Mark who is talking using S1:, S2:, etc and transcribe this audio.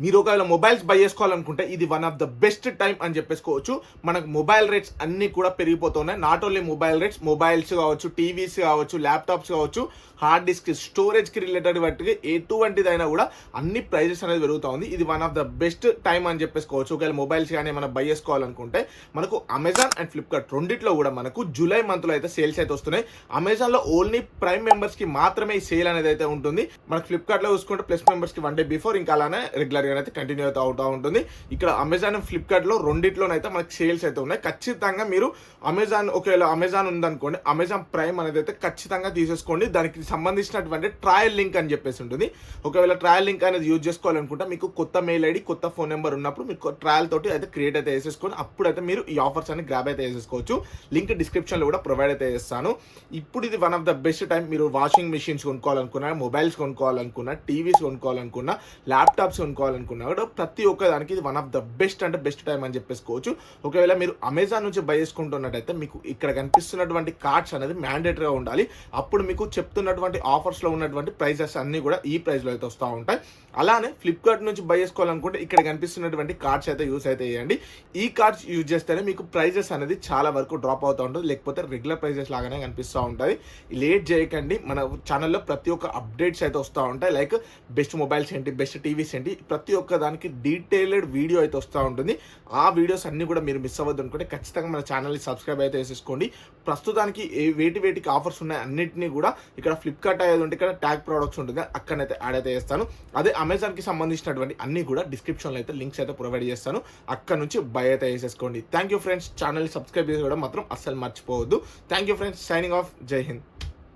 S1: మీరు ఒకవేళ mobiles by చేసుకోవాలనుకుంటే ఇది one of the best time అని చెప్పేసుకోవచ్చు. మనకు మొబైల్ రేట్స్ అన్ని కూడా పెరిగిపోతున్నాయి. Not only mobile rates, mobiles కావచ్చు, టీవీస్ కావచ్చు, ల్యాప్టాప్స్ కావచ్చు, హార్డ్ డిస్క్ స్టోరేజ్కి రిలేటెడ్ వాటికి ఎటువంటిదైనా కూడా అన్ని ప్రైజెస్ అనేది పెరుగుతూ ఉంది. ఇది one of the best time అని చెప్పేసుకోవచ్చు. ఒకవేళ మొబైల్స్ కానీ మనం బై చేసుకోవాలనుకుంటే మనకు అమెజాన్ అండ్ ఫ్లిప్కార్ట్ రెండిట్లో కూడా మనకు జూలై మంత్లో అయితే సేల్స్ అయితే వస్తున్నాయి. అమెజాన్లో ఓన్లీ ప్రైమ్ మెంబర్స్కి మాత్రమే ఈ సేల్ అనేది అయితే ఉంటుంది. మనకు ఫ్లిప్కార్ట్లో చూసుకుంటే ప్లస్ మెంబర్స్కి 1 డే బిఫోర్, ఇంకా అలానే రెగ్యులర్గా అయితే కంటిన్యూ అవుతూ ఉంటుంది. ఇక్కడ అమెజాన్ అండ్ ఫ్లిప్కార్ట్లో రెండిట్లోనైతే మనకి సేల్స్ అయితే ఉన్నాయి. ఖచ్చితంగా మీరు ఒకవేళ అమెజాన్ ఉందనుకోండి, అమెజాన్ ప్రైమ్ అనేది అయితే ఖచ్చితంగా తీసేసుకోండి. దానికి సంబంధించినటువంటి ట్రయల్ లింక్ అని చెప్పేసి ఉంటుంది. ఒకవేళ ట్రయల్ లింక్ అనేది యూజ్ చేసుకోవాలనుకుంటే మీకు కొత్త మెయిల్ ఐడి, కొత్త ఫోన్ నెంబర్ ఉన్నప్పుడు మీకు ట్రయల్ తోటి అయితే క్రియేట్ అయితే వేసేసుకొని అప్పుడైతే మీరు ఈ ఆఫర్స్ అని గ్రాబ్ అయితే వేసేసుకోవచ్చు. లింక్ డిస్క్రిప్షన్లో కూడా ప్రొవైడ్ అయితే చేస్తాను. ఇప్పుడు ఇది one of the best time. మీరు వాషింగ్ మిషన్స్ కొనుక్కోవాలనుకున్నా, మొబైల్స్ కొనుక్కోవాలనుకున్నా, టీవీస్ కొనుక్కోవాలనుకున్నా, ల్యాప్టాప్స్ కొనుక్కోవాలనుకున్నా కూడా ప్రతి ఒక్కదానికి ఇది వన్ ఆఫ్ ద బెస్ట్ అంటే బెస్ట్ టైం అని చెప్పేసుకోవచ్చు. ఒకవేళ మీరు అమెజాన్ నుంచి బై చేసుకుంటున్నట్టయితే మీకు ఇక్కడ కనిపిస్తున్నటువంటి కార్డ్స్ అనేది మ్యాండేటరీగా ఉండాలి. అప్పుడు మీకు చెప్తున్నటువంటి ఆఫర్స్లో ఉన్నటువంటి ప్రైజెస్ అన్నీ కూడా ఈ ప్రైస్లో అయితే వస్తూ ఉంటాయి. అలానే ఫ్లిప్కార్ట్ నుంచి బై చేసుకోవాలనుకుంటే ఇక్కడ కనిపిస్తున్నటువంటి కార్డ్స్ అయితే యూస్ అయితే చేయండి. ఈ కార్డ్స్ యూజ్ చేస్తేనే మీకు ప్రైజెస్ అనేది చాలా వరకు డ్రాప్ అవుతూ ఉంటుంది, లేకపోతే రెగ్యులర్ ప్రైజెస్ లాగానే కనిపిస్తూ ఉంటుంది. లేట్ చేయకండి, మన ఛానల్లో ప్రతి ఒక్క అప్డేట్స్ అయితే వస్తూ ఉంటాయి. లైక్ బెస్ట్ మొబైల్స్ ఏంటి, బెస్ట్ టీవీస్ ఏంటి, ప్రతి ఒక్క దానికి డీటెయిల్డ్ వీడియో అయితే వస్తూ ఉంటుంది. ఆ వీడియోస్ అన్నీ కూడా మీరు మిస్ అవ్వద్దు అనుకుంటే ఖచ్చితంగా మన ఛానల్ని సబ్స్క్రైబ్ అయితే చేసేసుకోండి. ప్రస్తుతానికి వేటికి ఆఫర్స్ ఉన్నాయి అన్నింటినీ కూడా ఇక్కడ ఫ్లిప్కార్ట్ అయ్యేది ఉంటే ఇక్కడ ట్యాగ్ ప్రోడక్ట్స్ ఉంటుంది, అక్కడైతే యాడ్ అయితే చేస్తాను. అదే అమెజాన్కి సంబంధించినటువంటి అన్ని కూడా డిస్క్రిప్షన్లో అయితే లింక్స్ అయితే ప్రొవైడ్ చేస్తాను. అక్కడ నుంచి బై అయితే చేసేసుకోండి. Thank you friends. ఛానల్ని సబ్స్క్రైబ్ చేసుకోవడం మాత్రం అస్సలు మర్చిపోవద్దు. Thank you friends. Signing off. జై హింద్.